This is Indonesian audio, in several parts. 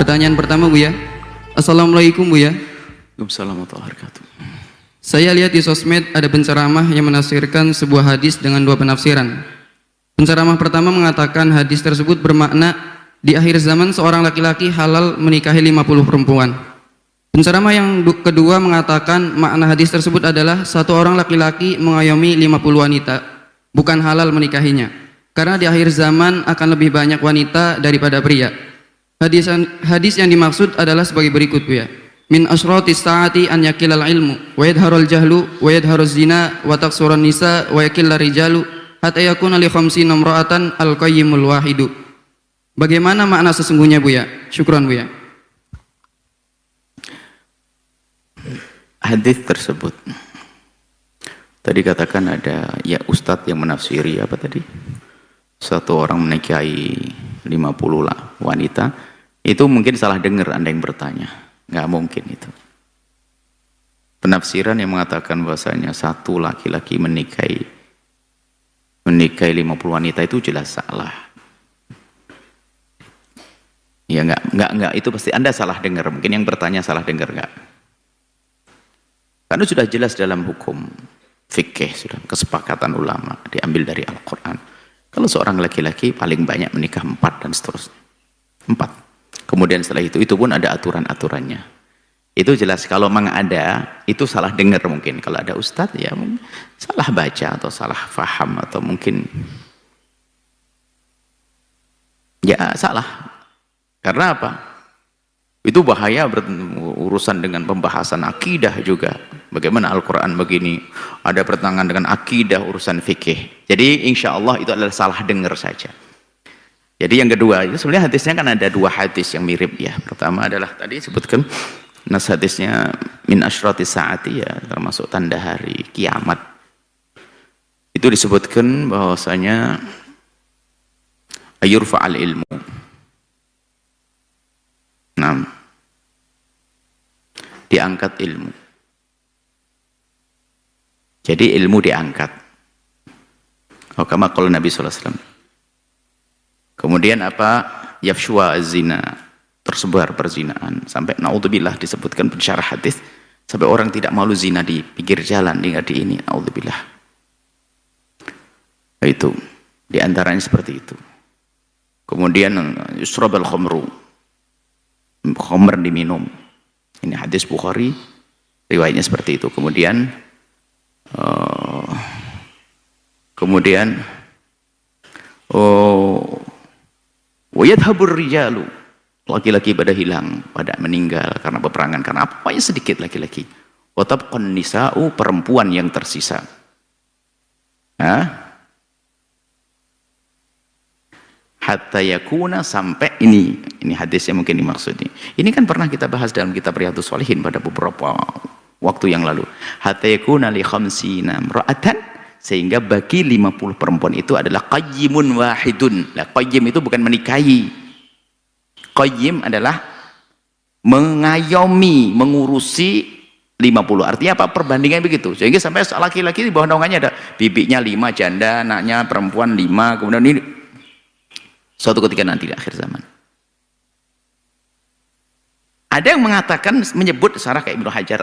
Pertanyaan pertama Bu ya. Assalamualaikum Bu ya. Waalaikumsalam warahmatullahi wabarakatuh. Saya lihat di sosmed ada penceramah yang menafsirkan sebuah hadis dengan dua penafsiran. Penceramah pertama mengatakan hadis tersebut bermakna di akhir zaman seorang laki-laki halal menikahi 50 perempuan. Penceramah yang kedua mengatakan makna hadis tersebut adalah satu orang laki-laki mengayomi 50 wanita, bukan halal menikahinya. Karena di akhir zaman akan lebih banyak wanita daripada pria. Hadis yang dimaksud adalah sebagai berikut Bu ya. Min asratis saati an yakilal ilmu wa yadharul jahlu wa yadharuz zina wa taqsurun nisa wa yakillar rijalu hatta yakuna li khamsina imra'atan al-qayyimul wahidu. Bagaimana makna sesungguhnya Bu ya? Syukran Bu ya. Hadis tersebut tadi katakan ada ya ustadz yang menafsiri apa tadi? Satu orang menikahi 50 lah wanita. Itu mungkin salah dengar Anda yang bertanya. Nggak mungkin itu. Penafsiran yang mengatakan bahwasanya satu laki-laki menikahi 50 wanita itu jelas salah. Ya enggak itu pasti Anda salah dengar. Mungkin yang bertanya salah dengar enggak. Karena sudah jelas dalam hukum fikih, sudah kesepakatan ulama diambil dari Al-Quran. Kalau seorang laki-laki paling banyak menikah 4 dan seterusnya. 4. Kemudian setelah itu pun ada aturan-aturannya. Itu jelas kalau memang ada, itu salah dengar mungkin. Kalau ada ustadz ya mungkin salah baca atau salah faham atau mungkin ya salah. Karena apa? Itu bahaya urusan dengan pembahasan akidah juga. Bagaimana Al-Quran begini, ada pertentangan dengan akidah urusan fikih. Jadi insya Allah itu adalah salah dengar saja. Jadi yang kedua, itu sebenarnya hadisnya kan ada dua hadis yang mirip ya. Pertama adalah tadi sebutkan nas hadisnya min asyrati saati ya, termasuk tanda hari kiamat. Itu disebutkan bahwasanya ayurfa'al ilmu. Nah, diangkat ilmu. Jadi ilmu diangkat. Oh, kama qala Nabi sallallahu alaihi wasallam. Kemudian apa? Yafshwa az-zina, tersebar perzinaan sampai naudzubillah disebutkan pensyarah hadis sampai orang tidak malu zina di pinggir jalan, di ini naudzubillah. Itu di antaranya seperti itu. Kemudian yusrabal khamru, khamr diminum. Ini hadis Bukhari, riwayatnya seperti itu. Kemudian wayadhabur rijalu, laki-laki pada hilang, pada meninggal karena peperangan, karena apa? Pokoknya sedikit laki-laki. Watabqan nisa'u, perempuan yang tersisa. Hatta yakuna, sampai ini hadisnya mungkin dimaksud ini kan pernah kita bahas dalam kitab Riyadhus Shalihin pada beberapa waktu yang lalu. Hatta yakuna li khamsina imra'atan, sehingga bagi 50 perempuan itu adalah qayyimun wahidun. Nah, qayyim itu bukan menikahi. Qayyim adalah mengayomi, mengurusi 50. Artinya apa? Perbandingan begitu. Sehingga sampai laki-laki di bawah naungannya ada bibinya 5, janda, anaknya perempuan 5. Kemudian ini suatu ketika nanti di akhir zaman. Ada yang mengatakan, menyebut sarah kayak Ibnu Hajar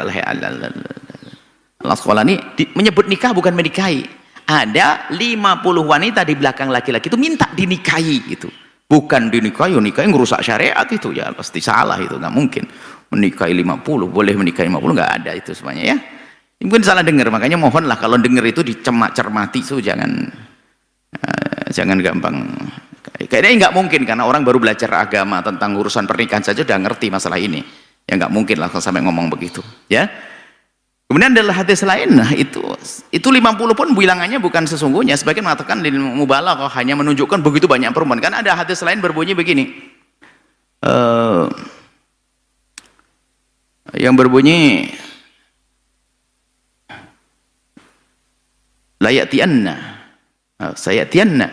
Al-Asqalani menyebut nikah bukan menikahi. Ada 50 wanita di belakang laki-laki itu minta dinikahi gitu. Bukan dinikahi, nikahi ngerusak syariat itu ya pasti salah, itu nggak mungkin. Menikahi 50, boleh menikahi 50, nggak ada itu semuanya ya. Mungkin salah dengar, makanya mohonlah kalau dengar itu dicermati itu jangan gampang. Kayaknya nggak mungkin karena orang baru belajar agama tentang urusan pernikahan saja udah ngerti masalah ini. Ya nggak mungkin lah kalau sampai ngomong begitu, ya. Kemudian adalah hadis lain, nah itu 50 pun bilangannya bukan sesungguhnya. Sebagian mengatakan lil mubalaghah, hanya menunjukkan begitu banyak perempuan. Kan ada hadis lain berbunyi begini. Yang berbunyi la ya'tiyanna sayatiyanna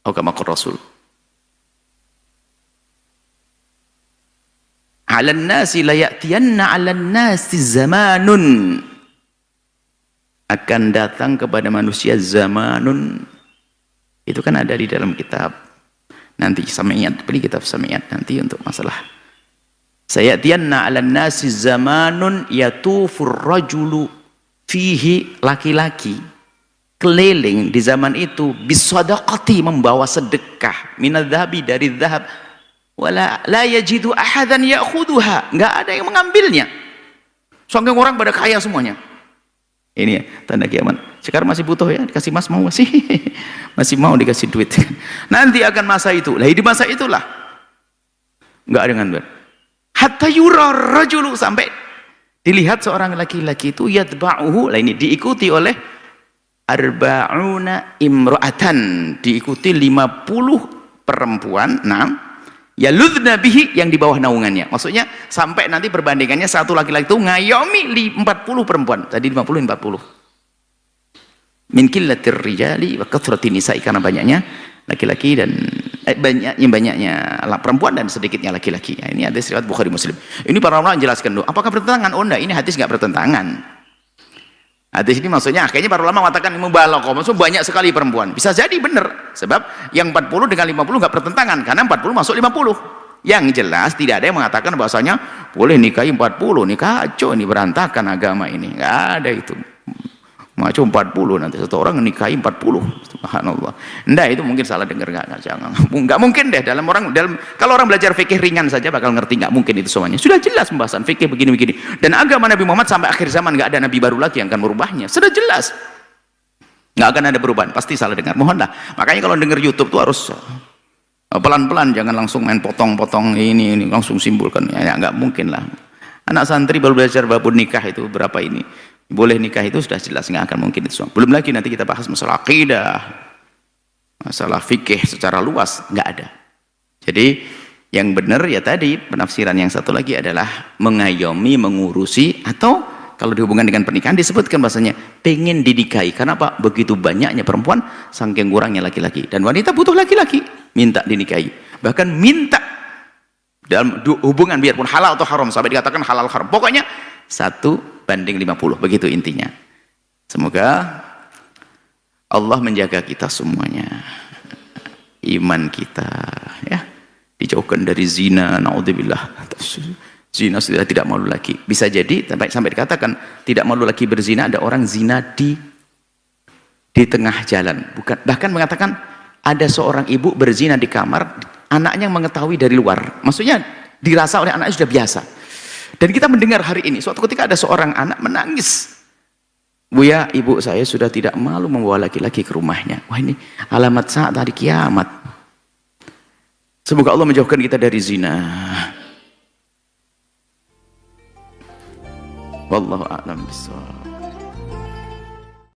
atau kama qala Rasul. Alan nasi la ya'tiyanna alan nasi zamanun, akan datang kepada manusia zamanun. Itu kan ada di dalam kitab Nanti Samiyat, beli kitab Samiyat nanti untuk masalah. Sayatiyanna 'alan nasi zamanun yatufur rajulu fihi, laki-laki keliling di zaman itu bisadaqati, membawa sedekah, minadzahabi, dari zahab, wala la yajidu ahadan ya'khudhuha, enggak ada yang mengambilnya. Soalnya orang pada kaya semuanya. Ini ya, tanda kiamat. Sekarang masih butuh ya, dikasih mas mau masih masih mau dikasih duit. Nanti akan masa itu. Lah di masa itulah enggak ada ngambil. Hatta yura rajulu, sampai dilihat seorang laki-laki itu yatba'uhu, lah ini diikuti oleh arba'una imra'atan, diikuti 50 perempuan, yaludna bihi, yang di bawah naungannya. Maksudnya sampai nanti perbandingannya satu laki-laki itu ngayomi 40 perempuan. Tadi 50 min qillatir rijali wa kathratin nisa'i, karena banyaknya laki-laki dan banyaknya perempuan dan sedikitnya laki-laki. Ya, ini hadis riwayat Bukhari Muslim. Ini para ulama menjelaskan dulu, apakah bertentangan? Oh enggak, ini hadis enggak bertentangan. Hadis ini maksudnya akhirnya para ulama mengatakan mubalaghah, maksudnya banyak sekali perempuan. Bisa jadi benar, sebab yang 40 dengan 50 enggak bertentangan, karena 40 masuk 50. Yang jelas tidak ada yang mengatakan bahwasanya boleh nikahi 40, ini kacau, ini berantakan agama ini. Enggak ada itu. Macam 40, nanti satu orang nikahi 40. Subhanallah. Enggak, itu mungkin salah dengar, jangan. Enggak mungkin deh, kalau orang belajar fikih ringan saja bakal ngerti, enggak mungkin itu semuanya. Sudah jelas pembahasan fikih begini-begini. Dan agama Nabi Muhammad sampai akhir zaman enggak ada nabi baru lagi yang akan merubahnya. Sudah jelas. Enggak akan ada perubahan, pasti salah dengar. Mohonlah. Makanya kalau dengar YouTube tuh harus pelan-pelan, jangan langsung main potong-potong ini langsung simpulkan. Ya enggak mungkin lah. Anak santri baru belajar babun nikah itu berapa ini? Boleh nikah itu sudah jelas, nggak akan mungkin itu semua. Belum lagi nanti kita bahas masalah akidah, masalah fikih secara luas, nggak ada. Jadi yang benar ya tadi, penafsiran yang satu lagi adalah mengayomi, mengurusi, atau kalau dihubungkan dengan pernikahan disebutkan bahasanya pengen dinikahi. Karena apa? Begitu banyaknya perempuan, saking kurangnya laki-laki, dan wanita butuh laki-laki, minta dinikahi, bahkan minta dalam hubungan biarpun halal atau haram, sampai dikatakan halal haram, pokoknya 1:50, begitu intinya. Semoga Allah menjaga kita semuanya, iman kita ya, dijauhkan dari zina, naudzubillah. Zina sudah tidak malu lagi. Bisa jadi sampai dikatakan tidak malu lagi berzina, ada orang zina di tengah jalan. Bahkan mengatakan ada seorang ibu berzina di kamar, anaknya mengetahui dari luar, maksudnya dirasa oleh anaknya sudah biasa. Dan kita mendengar hari ini, suatu ketika ada seorang anak menangis, "Buya, ibu saya sudah tidak malu membawa laki-laki ke rumahnya." Wah, ini alamat saat hari kiamat. Semoga Allah menjauhkan kita dari zina. Wallahu a'lam bishawab.